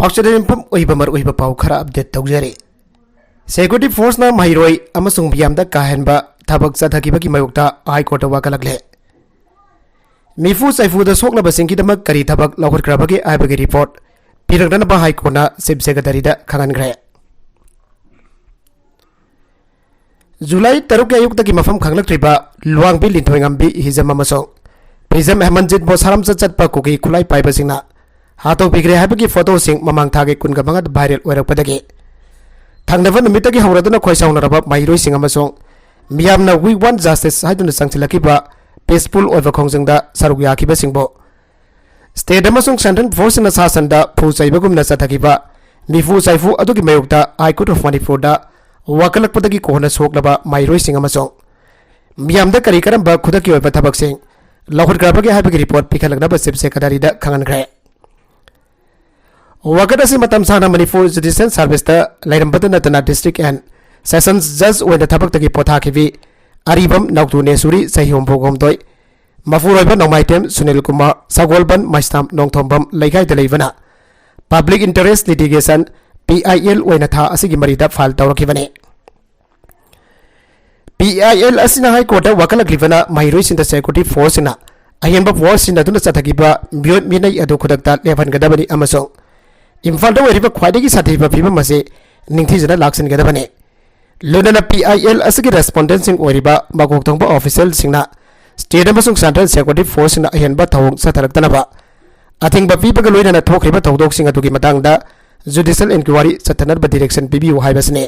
voucher इनफम मर पाउ खरा अपडेट तौजरे सिक्योरिटी फोर्स ना महिरोई अमसुंग बियामदा काहेनबा थबक चथकिबकी मयोक्ता हाई कोर्ट वाकलकले मिफु सैफुदा सोक्लबसिंगीदमक करी थबक लौखटख्रबगे आइबगे रिपोर्ट पिरगदनबा हाई कोर्टना चीफ सेक्रेटरीदा खंगनग्रे जुलाई 3 अयुक्तकी मफम खंगलक्त्रिबा लुवांगबी लिंथोइंगम्बी हिजम अमसों प्रिजम अहमदजीत बोसारम चटपा कुकी खुलाई पाइबसिंगना हाथों पिग्रे हाइबगी फोटो सिंग ममांग थागे कुनगा मंगत वायरल ओइरकपदगे थांगनबा नुमितगी हौरदुना खोइसाउनरबा माइरोइ सिंग अमसों मियामना वी वांट जस्टिस हाइदुना संगसिलकिबा पीसफुल ओइबा खोंजंगदा सरुक याखिबा सिंगबो स्टेट अमसों सेंट्रल फोर्स ना सासनदा फुसाइबगुमना चथकिबा मिफु साइफु अदुगी मयोक्ता हाई कोर्ट ऑफ मणिपुरदा वाकलकपदगी कोहना सोकलबा माइरोइ सिंग अमसों मियामदा करी करंबा खुदकी ओइबा थबक सिंग लौखटख्रबगे हाइबगी रिपोर्ट पिखलगनबा चीफ सेक्रेटरीदा खंगनग्रे वाकट असी मतम साना मणिपुर जुडिशियल सर्विस लेरंबद नतना डिस्ट्रिक्ट एंड सेशंस जज ओइना थबक्तगी पोथाखिबी अरिबम नौतुनेसुरी सही होमभोगोमदोय मफुरोइबा नौमाइटेम सुनील कुमार सगोलबन माइस्ताम नोंथोंबम लेगाइदा लेबना पब्लिक इंटरेस्ट लिटिगेशन PIL ओइना था असिगी मरिदा फाइल तौरखिबने PIL असिना हाई कोर्ट वाकलक्लिबना महिरोइ सिंदा सिक्योरिटी फोर्स ना अहेंबा फोर्स सिंदा दुना चथगिबा मियोट मिनै अदु खुदक्ता लेफनगदबनी अमसों इम्फाल ख्वाई साथीब फीवम से निथीजन लाक्सनगदबने लुनना PIL असगी रेस्पोंडेंट मकोक्तोंब official state central security force अहेंब थौं चथरक्तनबा अथिंब पीबग लोइनना थोख्रिबा थौदोकसिंग अदुगी मतंगदा जुडिशियल इंक्वायरी चथनब डायरेक्शन पीबियु हाइबसने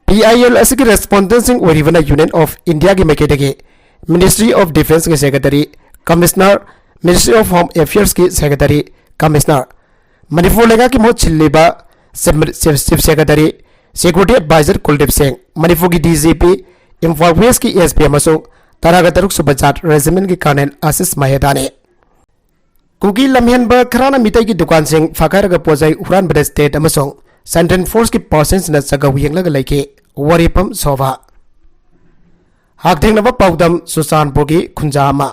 PIL असगी रेस्पोंडेंट यूनियन ऑफ इंडिया की मैकेदगी मिनिस्ट्री ऑफ डिफेंस के secretary commissioner ministry of home affairs की सेक्रेटरी कमिश्नर मणिपुर लेगा की मोट छिल्लीबा chief secretary security adviser Kuldeep Singh Manipur की DGP इम्फाल वेस्ट की SP अमसों तरागा तरुक सुबजाट रेजिमेंट की कर्नल आशीष महेदा ने कुकी लम्हेनब खराना मितई की दुकान सिंह फाकायरगा पोजै हुरानबद स्टेट अमसों सेंट्रल फोर्स की पर्सन्स न जगह यंगलग लेके वरिपम सोभा हाकथेंगनबा पाउदम सुचानपुर की खुंजामा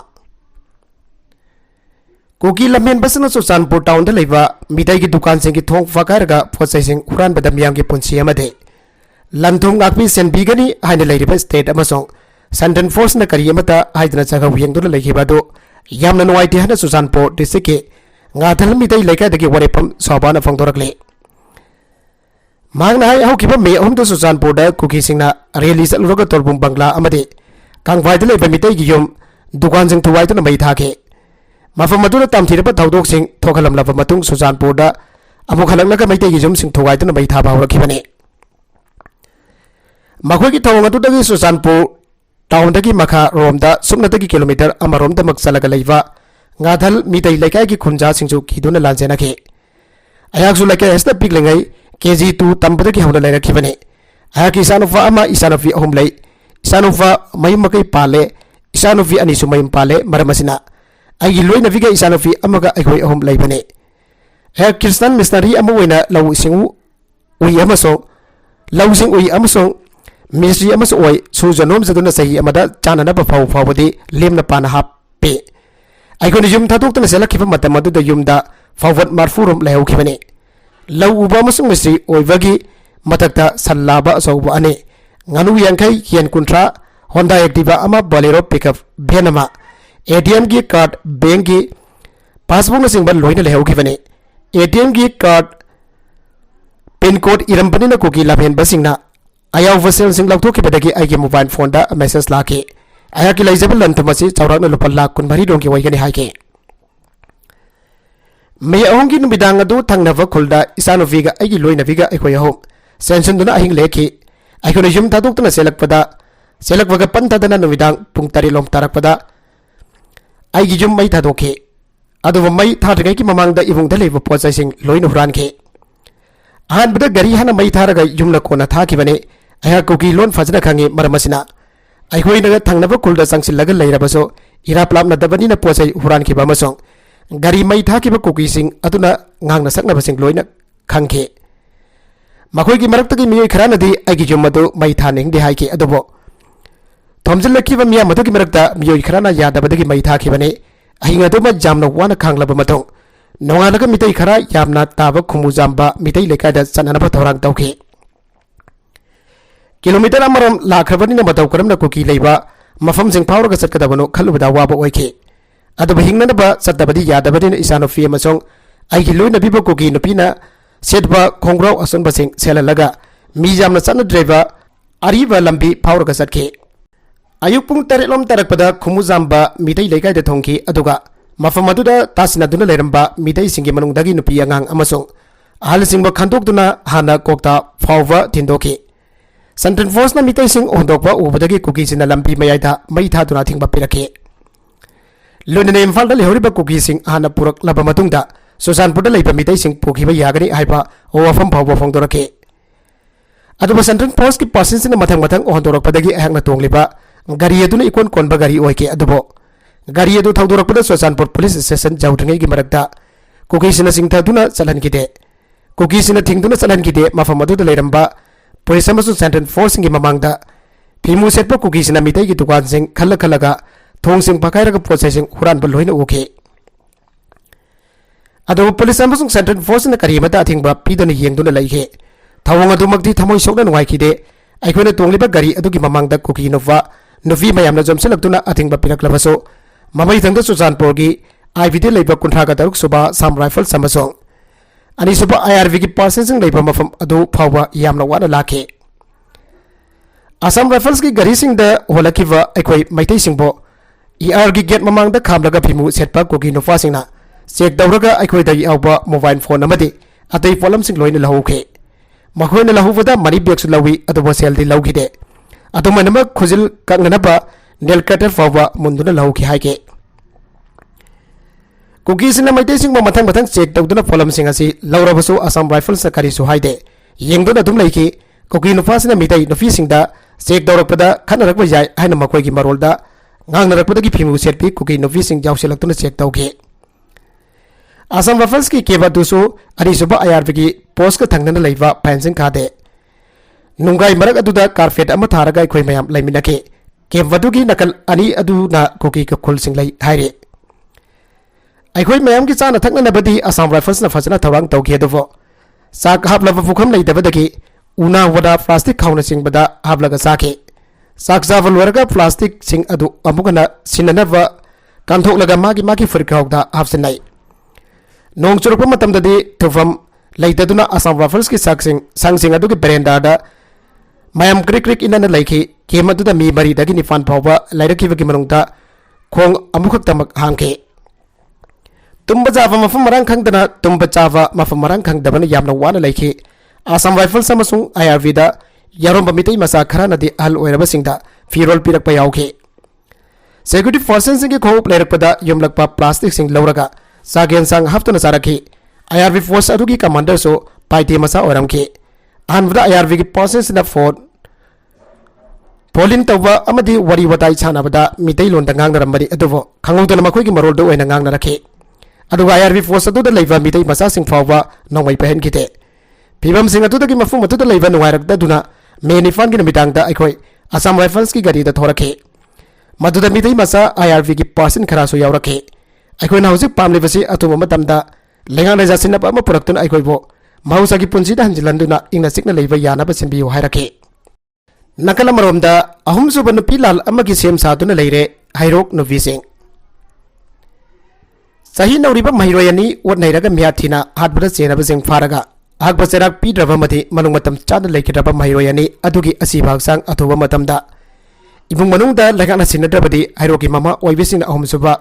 कुकी लम्हेन बसना सुचानपुर टाउन लेबा मितई की दुकान सिंह की थोंग फाकायरगा पोचैसिंग हुरानबद मियाम की पुंसी अमदे लंथोंग आकपी सेनबीगनी हाइना लेरिबा स्टेट अमसों सेंट्रल फोर्स न करी अमता हाइदना जगह यंगदुना लेखिबादो यामना नुवाइते हना सुचानपुर डिस्ट्रिक्ट के गाथल मितई लेकादगी वरिपम सोबाना फोंदोरकले मांगना हाई हौकिबा मे अहमद सुचानपुर कुकी सिंगना रैली चलुरगा तोरबुम बंगला अमदे कांगवाइदा लेबा मितई की युम दुकान सिंह थुवाइदना मई थाके मफम अदुना तामथिरबा थौदोकसिंग थोखलमलबा मतुंग सुचानपुरदा अमुक हलंगलगा मैतै की जुमसिंग थुवाइदना मई थाबा हौरखिबने मखोइगी थौंग अदुदगी सुचानपुर टाउनदगी मखा रोमदा सुमनदगी किलोमीटर अमरोमदमक चलगा लेबा गाथल मितै लेकाई की खुंजा सिंजु खिदुना लांजेनाखे अयाकसु लेकाई हस्ता पिकलेंगै KG2 तंबदगी हौना लेरखिबने अयाकी इसानुफा अमा इसानुफी अहुम लै इसानुफा मयुमकै पाले इसानुफी अनिसु मयुम पाले मरमसिना आई लोइनविगा इसानुफी अमगा अखोई अहुम लैबने हे क्रिस्टियन मिशनरी अमु ओइना लौ सिंगु उइ अमसो लौ सिंग उइ अमसो मिनिस्ट्री अमसो ओइ सुजनोम जदुना सही अमदा चाननबा फाउ फाउबदि लेमना पाना हापे आइकोनि युम थादोक्तना सेलखिबा मतम अदुदा युमदा फावत मारफुरोम लैहौखिबने लौ उबा अमसो मिनिस्ट्री ओइबगी मतकता सल्लाबा असौबा अने nganu yankai yen kuntra Honda Activa ama Bolero pickup venama ATM की कार्ड बैंक की पासबुक न सिंबल लोइन लेहौखिबने ATM की कार्ड पिन कोड इरंपनी न कुकी लाभेन बसिंगना आयाव वसेल सिंग लौथोखिबदगी आइगे मोबाइल फोन दा मैसेज लाके आया की लाइजेबल लंथमसी चौराक न लुपा लाख कुनभरी डोंकी वैगनी हाइके मे अहोंगी नुबिदांग अदु थंगनव खुलदा इसानुविगा आइगी लोइनविगा अखोय अहोम सेंसन दुना अहिंग लेखि अखोने युम थादोक्तना सेलकपगा पंथदना नुबिदांग पुंग 3 लोम तारकपदा आइगी जुम मई थादोखे अदुबा मई थादगै की ममांगदा इबुंगदा लेबा पोचाइसिंग लोइन हुरानखे अहानबदा गरी हाना मई थारगा युमना कोना थाखिबने अया कुकी लोन फजना खंगे मरमसिना अखोइनगा थंगनबा कुलदा संगसिलगा लेरबसो इराप्लामना दबनिना पोचाइ हुरानखिबा मसों गरी मई थाखिबा कुकीसिंग अदुना ngang saknabasing loina khangke makoi ki marak ki miyoi khara nadi agi jumadu mai thaning de haike adobo thomjil lakhiba miya maduki marakta miyoi khara na yada badagi mai tha khibane ahinga duma jamna wana khanglaba matong नोंगालगा मितई खरा यामना ताबा खुमुजाम्बा मितई लेकायदा चननबा थौरांग तौखि kilometre अमरम लाखरबनिना मतौ करमना cookie लेबा मफमसिंग फावरगा चटकदबनो खल्लुबदा Baba ओइखि अदुबा हिंगनबा चटदबदि यादबदिना इसानोफी अमसोंग आइगि लोइनबिबा cookie नुपिना सेटबा खोंग्राव असुनबसिंग सेललगा मीजामना चनद्रेबा Ariba लंबी फावरगा चटखि अयुक पुंग 8 लोम तरकपदा खुमुजाम्बा मितई लेकायदा थोंखि अदुगा मफम अदुदा तासिनादुना लेरंबा मितई सिंगी मनुंगदगी नुपी अंगांग अमसोंग अहलसिंगबा खंदोकदुना हाना Kokta फावबा थिंदोखि central force ना मितई सिंग ओंदोकबा उबदगी cookie सिना लंबी मयाइदा मई थादुना थिंगबा पिरखे लोनने Imphal लेहरिबा cookie सिंग हाना पुरक लबा मतुंगदा सुसानपुरदा लेबा मितई सिंग पुखिबा यागनी हाइबा ओवफम फावबा फोंदोरखे अदुबा central force की person सिना मथंग मथंग ओंदोरकपदगी अहंगना तोंगलिबा गाड़ी अदुना इकोन कोनबा गाड़ी ओइके अदुबो गाड़ी अदु थौदोरकपदा सुसानपुर पुलिस स्टेशन जाउद्रिंगई की मरकता कुकी सिना सिंगथादुना चलहनकिदे कुकी सिना थिंगदुना चलहनकिदे मफम अदुदा लेरंबा पुलिस अमसुंग सेंट्रल फोर्स की ममांगदा फिमु सेटपा कुकी सिना मितई की दुकान सिंग खल्ला खल्लागा थोंग सिंग पकाइरगा पोटसाइ सिंग हुरानबा लोइना उखे अदुबा पुलिस अमसुंग सेंट्रल फोर्स ना करीमता अथिंगबा पीदना येंगदुना लैखे थवंग अदुमक्ति थमोइ सोकना नुंगाइखिदे अइखोना तोंगलिबा गाड़ी अदुगी ममांगदा कुकी नुफा नुफी मयामना जमसलक्तुना अथिंगबा पिरक्लबसो ममई थंग सुजानपुर की आईवीडी लेबा 53 सुबा साम राइफल समसोंग अनि सुबा आईआरवी की पर्सन सिंग लेबा मफम अदु फावबा यामना वाना लाखे असम राइफल्स की गाड़ी सिंग द होलकिवा अखोई मैतै सिंगबो ईआर की गेट ममांग द खामलगा फिमु सेटपा कुकी नुफा सिंगना चेक दौरगा अखोई दगी आउबा मोबाइल फोन अमदि अतै पोलम सिंग लोइना लहुखे मखोइना लहुबदा मनी बैग सु लवी अदुबो सेल दि लौखिदे अदुमनम खुजिल कंगनबा नेल कटर फावबा मुंदुना लहुखि हाइके कुकी सिना मैतै सिंग मथंग मथंग चेक तौदुना पोलम सिंग असि लौरबसु असम राइफल्स करिसु हाइदे येंगदुना दुम लैखि कुकी नुफा सिना मितै नुफी सिंगदा चेक दौरकपदा खनरकबा याय हाइना मखोइगी मरोलदा ngangnarapodagi phimu setpi kuki novi sing jawsilaktuna check tawge asam raffles ki keba dusu ari suba IRV ki post ka thangnana leiba fencing khade nungai marak aduda carpet ama tharaga khoi mayam laiminake kebadu ki nakal ani adu na kuki ka khul sing lai haire ai khoi mayam ki chana thakna nabadi asam raffles na fajana thawang tawge dovo sak haplaba fukham nei dabadagi una wada plastic khawna sing bada hablaga sake साक्षावल वर्गा plastic सिंग अदु अमुगना सिननबा कांथोक लगा मागी फुरखाउदा हाफसिनाई नोंग चुरप मतमददि थुफम लैतदुना Assam rifles की संगसिंग अदु की बरेंडादा मयम क्रिक क्रिक इनन लैखि केमदुदा मी मरी दगी निफान फावबा लैरखिबगी मनुंगदा खोंग अमुखक तमक हांखे तुम्बा जावा मफम मरंग खंगदना तुम्बा चावा मफम मरंग खंगदबन यामना वाना लैखि असम राइफल्स अमसुंग IRV दा यारोंबा मितै मसा खरा नदी अहल ओइरबसिंगदा फिरोल पिरकपा याउखे सेक्युरिटी फोर्सेस सिंग खोप लेरकपदा युमलकपा प्लास्टिक सिंग लौरगा सागेन संग हफ्तुना सारखि IRV फोर्स अदुगी कमांडर सो पाइते मसा ओरमखे अहनबदा IRV की फोर्सेस ना फोन पोलिंग तौबा अमदि वरी वताई छानाबदा मितै लोंदा ngangnarambadi अदुबो खंगौदना मखोइगी मरोलदो ओइना ngangnarake अदुगा IRV फोर्स अदुदा लैबा मितै मसा सिंग फावबा नोंमै पहनखिते फिबम सिंग अदुदगी मफुम अदुदा लैबा नुवाइरकदुना मेनिफान की नमितांगदा अखोई असम राइफल्स की गाड़ी थोरखे मदुदा मितै मसा IRV की पर्सन खरासु यावरखे अखोइना हौजिक पामलिबसि अतुम मतमदा लेंगा लेजासिनब अमा पुरक्तुना अखोइबो महौसागी पुंसिदा हंजिलंदुना इंगना सिकना लैबा यानाबा सिनबियु हाइरखे नकल मरोमदा अहुम सुबा नुपी लाल अमगी सेम सादुना लैरे हाइरोक नुपी सिंग सही नौरिबा महिरोयनी ओट नैरगा मियाथिना हातबदा चेनबा सिंग फारगा हक चराक पीद्रब मनुंग मतम चाद लेखिद्रब महिरोयनी अदुगी असीबा हक्सांग अथुबा मतमदा इमुंग मनुंगदा लेगाना सिनद्रबदी हाइरोकी ममा ओइबेसिंग अहुमसुबा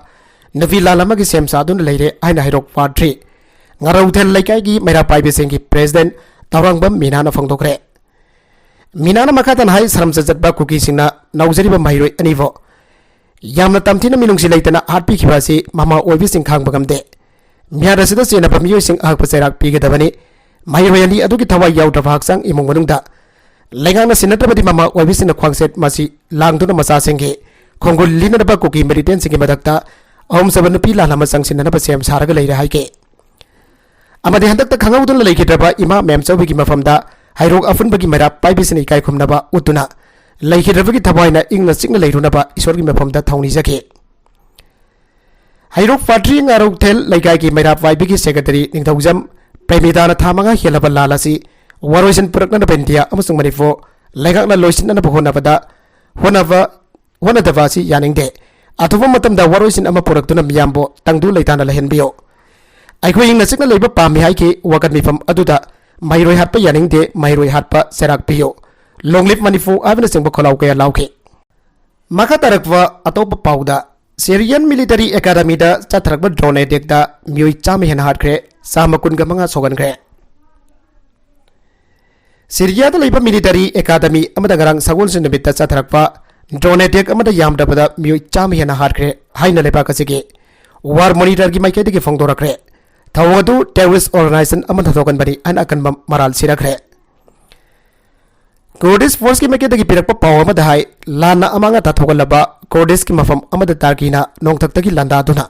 नवी लालमगी सेम सादुन लेरे आइना हाइरोक part 3 ngarauthel laikai maira paibesing ki president tawrangbam minana phangdokre minana makatan hai saramsa jatba kuki singna naujariba mairoi anivo yamna tamthina minungsi leitana hatpi khibasi mama oibising khangbagamde miarasida sena pamiyoi sing ak paserak pigedabani mairoi ani adugi thawai yaudra haksang imung manungda lengana sinatrabadi mama oibising khwangset masi langduna masa singge khongul linadaba kuki meriten singi madakta om sabanu pi lama sangsinna ba sem saraga leira haike amade handak ta khangawdun leikidraba ima mem chawbigi mafamda hairok afunbagi mera paibisini kai khumnaba utuna leikidrabagi thabaina ingna sikna leirunaba isorgi mafamda thauni jake Hairuk Fatri ngaruk tel laikai ki mairap vai bigi secretary ning thaujam Premita na thamanga helaba lalasi waroisin purakna na pentia amasung manifo laigak na loisin na buhona pada hona davasi yaning de atuwa matam da waroisin ama purak tuna miyambo tangdu laitana lahen bio aikoi ing na sikna leiba pami hai ki wakat mifam aduda mairoi hatpa yaning de mairoi hatpa serak bio long live manifo avna singbo kholau kaya lauke maka tarakwa atop pauda Syrian Military Academy da chatrakba drone dekda mioi chami hen hat kre samakun ga manga sogan kre Syria da leiba Military Academy amada garang sagol sin bitta chatrakpa drone dek amada yamda pada mioi chami hen hat kre haina lepa kasige war monitor gi maike de phongdora kre thawadu terrorist organization amada thogan bani an akan maral sirakre Kurdish force ki maike de pirakpa paw amada hai lana amanga ta thogalaba Kurdish ki mafam amada tarkina nongthak taki landa duna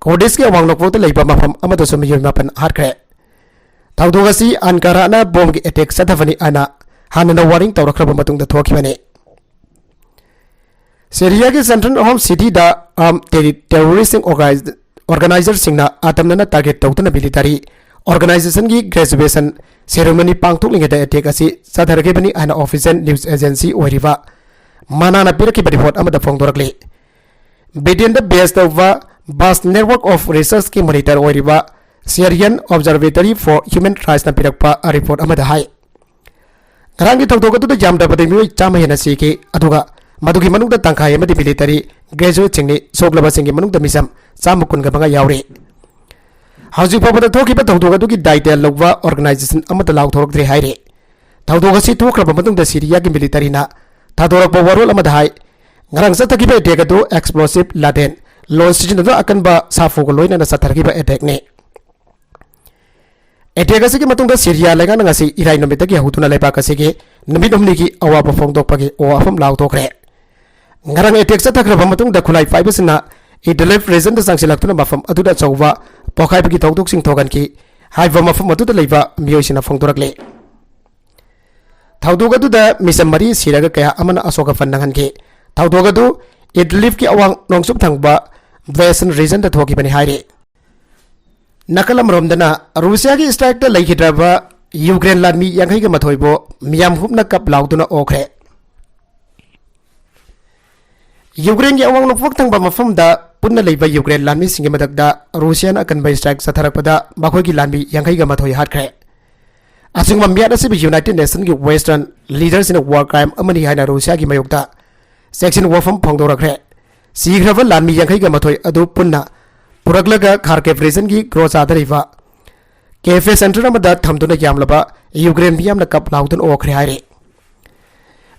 Kurdish ki awang nokpo te leiba mafam amada sumi yoy mapan hatkre thawdogasi Ankara na bomb ki attack sadhavani ana hanana warning tawrakraba matung da thokibane Syria ki central home city da terrorist organizer singna atamna target tawtana military organization ki graduation ceremony pangthok lingeda attack asi sadharge bani ana official news agency oiriba Manana piraki report amada phongdorakle Bedin the best of vast network of research ki monitor oiriba Syrian Observatory for Human Rights na pirakpa a report amada hai Rangi thokdoka tu jamda pade mi chama hena siki aduga madugi manungda tangkai amadi military graduate chingni soglaba singi manungda misam samukun ga banga yauri Hauji pabada thoki ba thokdoka tu ki daitel logwa organization amada law thorokdre haire thokdoka si thokraba manungda Syria ki military na Tadorok warol amadhai ngarang sa takiba attack do explosive laden launch station do akan ba safu ko loina na sa takiba attack ne attack asigi matungda Syria lega ngasi irai no metagi hutuna lepa kasige nami domni ki awa ba phong dok pagi o afam law to kre ngarang attack sa takra ba matungda khulai 5 sina idlef reason da sangsilak tuna mafam aduda chawwa pokhai pagi tawduk sing thogan ki haiba mafam aduda leiba miyoisina phong dorakle Thawdoga da misam mari siraga kaya amana asoka fandangan ke Thawdoga du Idlib ki awang nongsub thangba Western region da thoki bani haire Nakalam romdana Russia ki strike da laikhidraba Ukraine ladmi yanghai ga mathoibo miyam hupna kap lauduna okre Ukraine ki awang nokfok thangba mafam da punna leiba Ukraine ladmi singe madak da Russia na akan bai strike satharakpada makhoi ki ladmi yanghai ga mathoi hatkre Asing mambiat asi bi United Nations ki Western leaders in a war crime amani haina Russia ki mayokta section wafam phongdorakre sigrava lanmi yankhai ga mathoi adu punna puraklaga Kharkiv region ki groza dariva cafe center amada thamduna yamlaba Ukraine biyamna kap laudun okre haire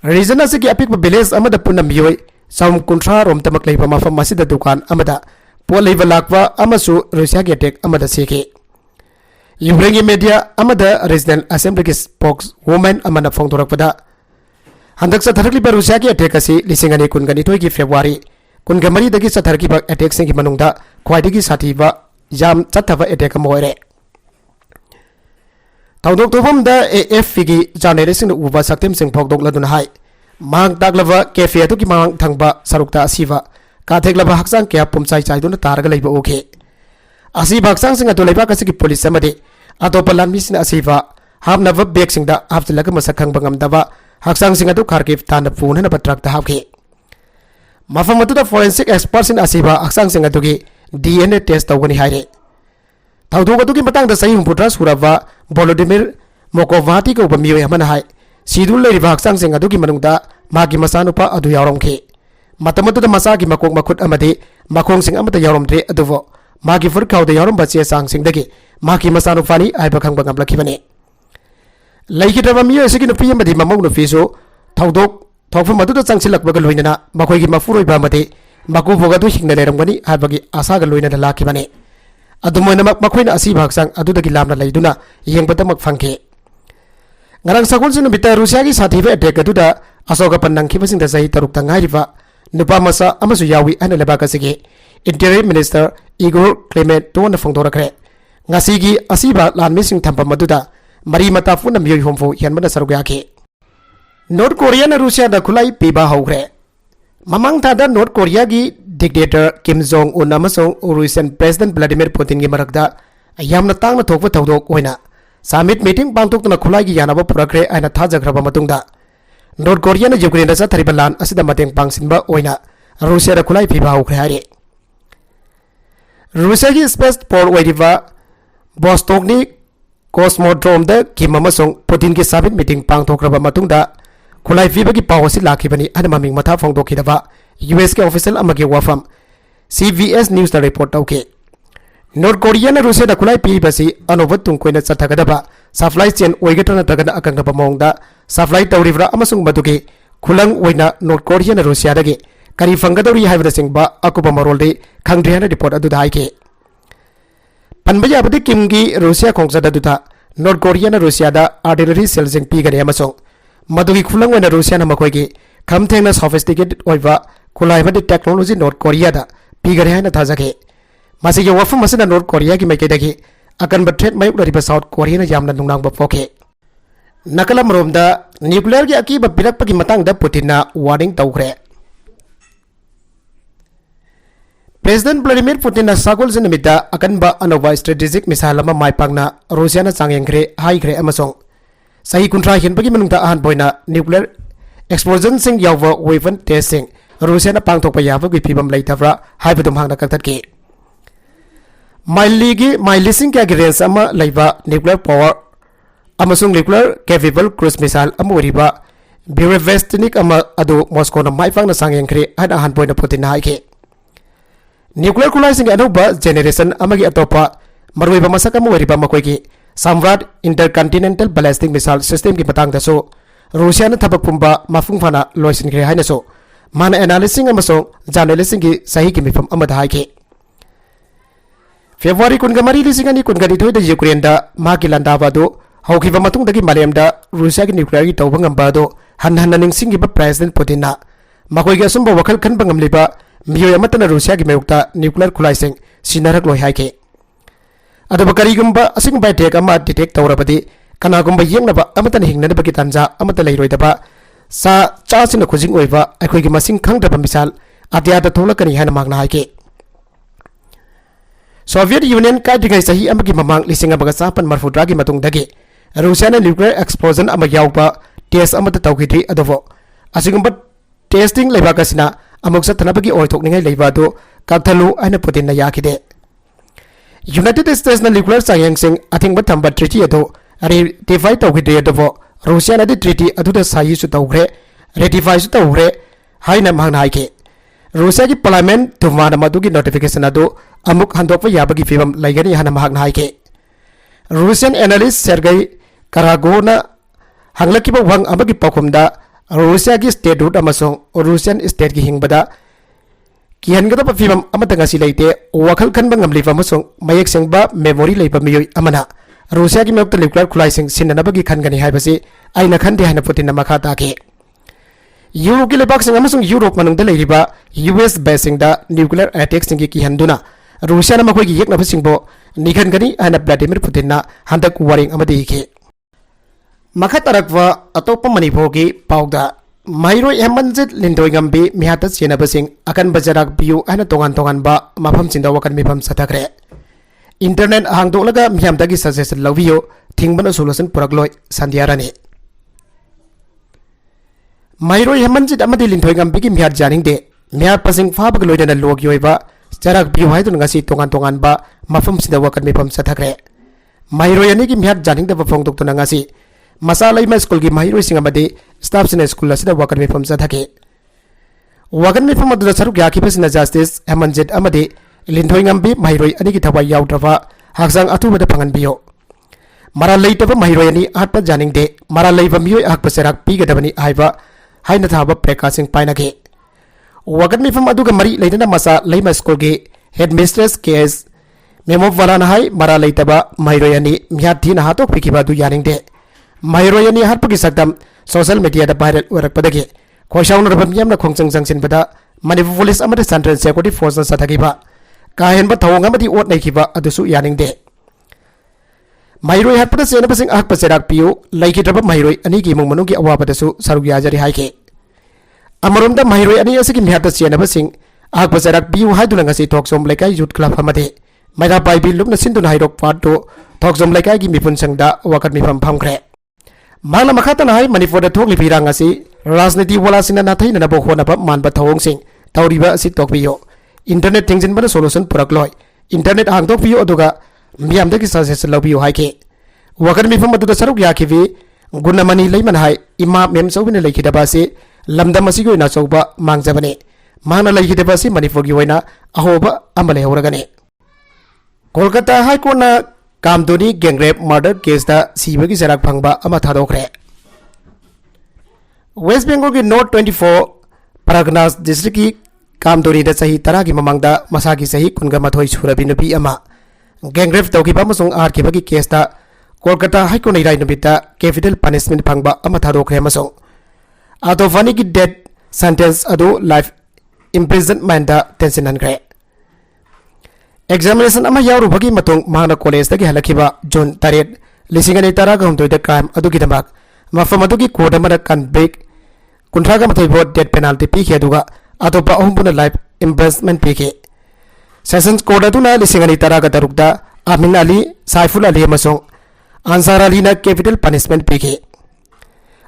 region asi ki apik village amada punna miyoi saum kuntra rom tamak leiba mafam masida dukan amada pol leiba lakwa amasu Russia ki attack amada seke Ukraine media amada Regional Assembly ki spokeswoman amana phongdorakpada handak sa tharkli ba Russia ki attack asi lisingani kungani toi ki February kungamari dagi sa tharki ba attack sing ki manungda khwaidagi sathi ba jam chathaba attack moire tawdok tobam da AFP ki journalist nu uba saktem sing phogdok ladun hai mang taklava cafe atu ki mang thangba sarukta asiwa ka theklaba haksang kya pumchai chai dun targa leiba okay Asi baksang sing atulai ba kasi ki police amade atopa lanmi sin asiva hamna va bek sing da haptilaga masakhang bangam daba haksang sing atu Kharkiv tana phun na patrak ta hapke mafam atu da forensic experts in asiva haksang sing atu ki DNA test tawani haire thawdog atu ki matang da sahi humputra surava Volodymyr Mokovati ko bamiyo hamana hai sidul le riba haksang sing atu ki manungda magi masanupa adu yarom ke matamatu da masa ki makok makut amade makong sing amata yarom dre aduvo Magi furkau da yarum bache sang sing dagi magi masanu fani ai bakhang bangam lakibane laiki da mamiyo sigi no piyam di mamong no fiso thawdok thawfam adu da changsilak baga loinana makhoi gi mafuroi ba mate maku boga du hingna leram gani ha bagi asa ga loina da lakibane adu moina makhoina asi bhaksang adu dagi lamna leiduna yengbata mak phangke ngarang sagol sinu bita Russia gi sathi ve attack adu da asoga pannang khibasing da sahi taruk tangai riba nupa masa amasu yawi ana leba ka sige Interior Minister Igor Clement Tona phongdorakre ngasigi asiba lanmi sing thampa maduda mari mata funa miyoi homfo yanmana sarugya ke North Korea na Russia da khulai piba hogre mamang tha da North Korea gi dictator Kim Jong Un amasung Russian President Vladimir Putin gi marakda yamna tangna thokpa tawdok oina summit meeting pangtokna khulai gi yanaba purakre aina thajagraba matungda North Korea na Ukraine da sathariba lan asida mateng pangsinba oina Russia da khulai phiba hokre hari Russia gi space port oiriba Vostok ni Cosmodrome da Kim amasung Putin gi summit meeting pangtokraba matungda khulai phiba gi pawasi lakhibani ana maming matha phongdokhidaba US के official अमगे वाफम CBS news द report तौके North Korea ने Russia द खुलाई पीबसी अनोबत तुंकोइना चथगदबा सप्लाई चेन ओइगटना तगन अकंगबा मोंगदा सप्लाई तौरिब्रा अमसुंग मदुगे खुलंग ओइना नॉर्थ कोरिया ने रूसिया दगे करी फंगदौरी हाइबदा सिंगबा अकुबा मरोलदे खंग्रियाना रिपोर्ट अदु दाइके पनबया बदि किमगी रूसिया खोंगजदा दुथा नॉर्थ कोरिया ने रूसिया द आर्टिलरी सेल्सिंग पीगने अमसुंग मदुगी खुलंग ओइना रूसिया न मखोइगे खमथेंगना सोफिस्टिकेटेड ओइबा खुलाइबदि टेक्नोलॉजी नॉर्थ कोरिया दा पीगरे हाइना थाजगे मासिगे वफम मसिना नॉर्थ कोरिया की मैकेदगी अकनब थ्रेट मायुक्लरिबा साउथ कोरिया ना यामना नुंगनांगबा पोके नकलम रोमदा न्यूक्लियर की अकीबा पिरकपगी मतंगदा पुतिनना वार्निंग तौखरे प्रेसिडेंट व्लादिमीर पुतिन सागोल सिनमिता अकनबा अनोवा स्ट्रेटेजिक मिसाइल अमा माइपांगना रूसिया ना चांगेंग्रे हाइग्रे अमसोंग सही कुंट्रा हिनबगी मनुंगदा अहान बोइना न्यूक्लियर एक्सप्लोजन सिंग याववा वेपन टेस्टिंग रूसिया ना पांगथोकपा याबगी फिबम लेइथाब्रा हाइबदुम हांगना कथतके माइलिसिंग क्या रेंज अमा लेबा न्यूक्लियर पावर अमसुंग न्यूक्लियर कैपेबल क्रूज मिसाइल अमोरिबा ब्यूरेवेस्टनिक अमा अदु मॉस्को ना माइफांगना सांगेंग्रे हाइना हान बोइना पुतिन हाइके न्यूक्लियर खुलाइसिंग अनोबा जेनरेशन अमगी अतोपा मरुइबा मसक अमोरिबा मकोइगी सम्राट इंटरकॉन्टिनेंटल बैलिस्टिक मिसाइल सिस्टम की मतंगदसो रूसिया ना थबक पुंबा मफुंग फाना लोइसिनग्रे हाइनासो माना एनालिसिंग अमसो जर्नलिस्टिंग की सही की मिफम अमदा हाइके फेब्रुवारी कुनगमरी लिसिंगनी कुनगनी थोइदा यूक्रेन दा मागी लंदाबादो हौखिबा मतुंगदगी मालेमदा रूसिया की न्यूक्लियर की तौबा ngambado हन निंगसिंगिबा प्रेसिडेंट पुतिनना मखोइगी असुंबा वखल खनबा ngamliba मियोय अमतना रूसिया की मेयुक्ता न्यूक्लियर खुलाइसिंग सिनारक लोय हाइके अदबा करिगुंबा असिंगबा टेक अमा डिटेक्ट तौरबदी कनागुंबा येंगनबा अमतना हिंगनबगी तंजा अमत लेरोइदबा सा चासिन खुजिंग ओइबा अखोइगी मसिंग खंगदबा मिसाल अत्यादा थोलकनी हाना मांगना हाइके सोवियत यूनियन का दिगै सही अमगी ममांग लिसिंग अमगा चापन मरफुद्रा की मतुंगदगी रूसिया ने न्यूक्लियर एक्सप्लोजन अमा यावबा टेस्ट अमत तौखिद्री अदबो असिगुंबा टेस्टिंग लेबाकसिना अमुक सथनबगी ओइथोकनिंगै लेबादो काथलु आइना पुतिन याखिदे यूनाइटेड स्टेट्स ना न्यूक्लियर सायंसिंग अथिंगबा थंबा ट्रीटी अदो रेटिफाई तौखिद्री अदबो रूसिया ने ट्रीटी अदुदा साई सु तौग्रे रेटिफाई सु तौग्रे हाइना मांगना हाइके रूसिया की पार्लियामेंट तुमाना मदुगी नोटिफिकेशन अदु अमुक हंदोकपा याबगी फिबम लाइगनी हाना मांगना हाइके रूसियन एनालिस्ट सेर्गेई करागोना हंगलकिबा वंग अमगी पाखुमदा रूसिया की स्टेट रूट अमसोंग रूसियन स्टेट की हिंगबदा किहनगदबा फिबम अमतंगसी लेते वखल खनबा ngamliba अमसोंग मयेक सेंगबा मेमोरी लेबा मियोय अमना रूसिया की मेयुक्ता न्यूक्लियर खुलाइसिंग सिननबगी खनगनी हाइबसी आइना खनदे हाइना पुतिन मखा ताके यूरोप की लेबाकसिंग अमसुंग यूरोप मनुंगदा लेरिबा यूएस बेसिंग दा न्यूक्लियर अटैक्सिंग की हंदुना रूसिया मखोइगी येकनबसिंगबो निखनगनी आइना व्लादिमीर पुतिनना हंदक वारिंग अमदि हिखे मखा तरकवा अतोप मणिपुर की पाउदा माइरो हेमंजित लिंदोइगंबी मिहाता चेनबसिंग अकन बजराक बियु आइना तोगान तोगानबा मफम चिंदा वकन मिफम सथखरे इंटरनेट हांगदोलगा मियामदगी सजेशन लवियो थिंगबन सोल्यूशन पुरकलोय संध्यारानी माइरो हेमंजित अमदि लिंथोइगंबी की मिहात जानिंगदे मिहात पसिंग फाबग लोइदना लोगी ओइबा चराक बियु हाइदुन ngasi तोगान तोगानबा मफम चिंदा वकन मिफम सथखरे माइरो यानी की मिहात जानिंगदबा फोंगदोक्तुना ngasi मसा लैमा स्कूल की माहिरोइ सिंग अमदि स्टाफ सिने स्कूल असिदा वकन मिफम सथके वकन मिफम अदुदा सरुक याखिबसिना जस्टिस हेमंजित अमदि लिंथोइगंबी माहिरोइ अनि की थवाई याउद्रबा हाक्सांग अथुबदा फंगनबियो मरा लेइतबा माहिरोइ अनि आत्पा जानिंगदे मरा लेइबा मियोइ आक्पा सेराक पीगदबनी हाइबा हाइना थाबा प्रेकासिंग पाइनगे वकन मिफम अदुगा मरी लेइदना मसा लैमा स्कूल की हेडमिस्ट्रेस केएस मेमो वलाना हाइ मरा लेइतबा माहिरोइ अनि मियाथीना हातोक पिकिबा दु यानिंगदे माहिरोइ अनि हारपगी सकदम सोशल मीडिया दा वायरल ओरकपदगे खोइसाउनरबम यामना खोंचंग जंगसिनबदा मणिपुर पुलिस अमदे सेंट्रल सिक्योरिटी फोर्स सथगिबा काहेनबा थवंग अमदि ओट नैखिबा अदुसु यानिंगदे माहिरोइ हारपदा सेनबसिंग आक्पा सेराक पियु लैखिद्रबा माहिरोइ अनि की मुंग मनुगी अवाबदसु सरुग याजरी हाइके अमरोमदा माहिरोइ अनि असगी मिहाता सेनबसिंग आग बजारक बियु हाइदुना ngasi थोकसोम लेकाई यूथ क्लब हमदे मैरा पाइबी लुपना सिंदुना हाइरोक पाटो थोकसोम लेकाई की मिपुन संगदा वकत मिफम फमख्रे मांगना मखातना हाई मणिपुर थोकलि बिरांग असि राजनीति वालासिना नाथैना नबो होनबा मानबा थवोंसिंग तौरिबा असि तोकबियो इंटरनेट थिंजिनबना सोल्यूशन पुरकलोय इंटरनेट हांगदोकबियो अदुगा मियामदगी सजेशन लबियो हाइके वकत मिफम अदुदा सरुक याखिबि गुणमणि लैमन हाई इमा मेम चौबिना लैखिदबासे लमदम असिगि ओइना चौबा मांगजबने मांगना लैखिदबासे मणिपुरगी ओइना अहोबा अमा लेहौरगने कोलकाता हाई कोर्टना कामदोनी गैंगरेप मर्डर केसदा सीबगी जराक फंगबा अमा थादोखरे वेस्ट बेंगल की नॉर्थ 24 परगनास डिस्ट्रिक्ट की कामदोनी दा सही तरह की ममांगदा मसागी सही कुनगा मथोई सुरबी नुपी अमा गैंगरेप तौखिबा अमसुंग आरखिबगी केसदा कोलकाता हाई कोर्ट इराई नुबिता कैपिटल पनिशमेंट फंगबा अमा थादोखरे अमसुंग आतोफानी की डेथ सेंटेंस अदु लाइफ इम्प्रिजनमेंट दा टेंशन हनखरे एग्जामिनेशन अमा यारुबगी मतुंग मांगना कॉलेज दगी हलखिबा जून 8 2013 दा क्राइम अदुगी दमक मफम अदुगी कोर्ट अमदा कन्विक 30 मथै भोट डेथ पेनाल्टी पीखे अदुगा अतोपा अहुंपुना लाइफ इम्प्रिजनमेंट पीखे सेशंस कोर्ट अदुना 2013 दा आमिन अली साइफुल अली अमसुंग अंसार अलीना कैपिटल पनिशमेंट पीखे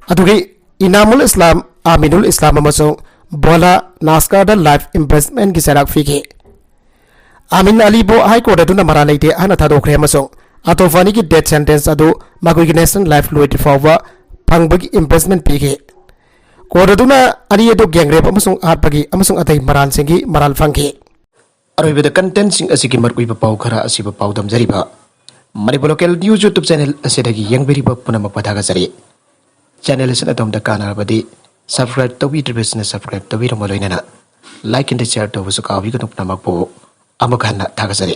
अदुगी इनामुल इस्लाम आमिनुल इस्लाम अमसुंग बोला नास्का दा लाइफ इम्प्रिजनमेंट की सराक पीखे आमिन अली बो हाई कोर्ट अदुना मरा लेते हाना थादोखरे अमसुंग आतोफानी की डेथ सेंटेंस अदु मगुगी नेशनल लाइफ लोइड फावबा फंगबगी इम्प्रिजनमेंट पीखे कोर्ट अदुना अली अदु गैंगरेप अमसुंग आटपगी अमसुंग अतै मरान सिंगी मराल फंगे अरोइबदा कंटेंट सिंग असिगी मरकुइबा पाउ खरा असिबा पाउ दमजरिबा Manipur local news YouTube channel असिदगी यंगबेरिबा पुनमक पथागजरि चैनल असिना तोमदा कानारबदी सब्सक्राइब तौबिद्रिबसना सब्सक्राइब तौबिरमलोइना लाइक एंड शेयर तौबसु काबिगनु पुनमक पो अमखाना थागजरि